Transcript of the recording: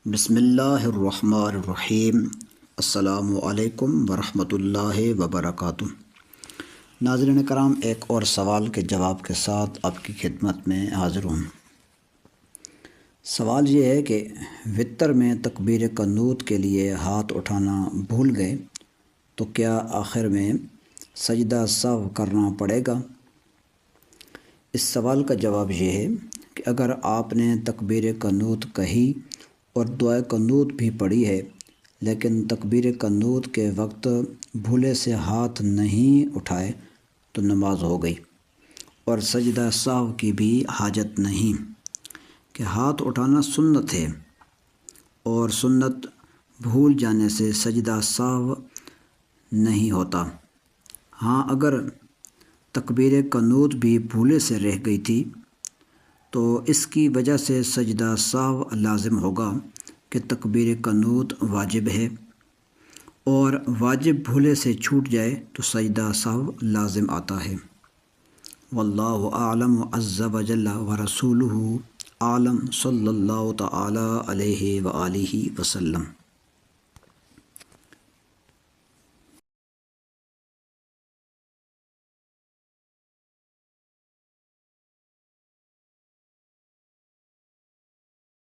بسم اللہ الرحمن الرحیم۔ السلام علیکم ورحمۃ اللہ وبرکاتہ۔ ناظرین کرام، ایک اور سوال کے جواب کے ساتھ آپ کی خدمت میں حاضر ہوں۔ سوال یہ ہے کہ وتر میں تکبیر قنوت کے لیے ہاتھ اٹھانا بھول گئے تو کیا آخر میں سجدہ سہو کرنا پڑے گا؟ اس سوال کا جواب یہ ہے کہ اگر آپ نے تکبیر قنوت کہی اور دعائے قنوت بھی پڑھی ہے لیکن تکبیر قنوت کے وقت بھولے سے ہاتھ نہیں اٹھائے تو نماز ہو گئی، اور سجدہ سہو کی بھی حاجت نہیں، کہ ہاتھ اٹھانا سنت ہے اور سنت بھول جانے سے سجدہ سہو نہیں ہوتا۔ ہاں، اگر تکبیر قنوت بھی بھولے سے رہ گئی تھی تو اس کی وجہ سے سجدہ سہو لازم ہوگا کہ تکبیر قنوت واجب ہے، اور واجب بھولے سے چھوٹ جائے تو سجدہ سہو لازم آتا ہے۔ واللہ اعلم عز وجل ورسولہ اعلم، صلی اللہ تعالی علیہ وآلہ وسلم۔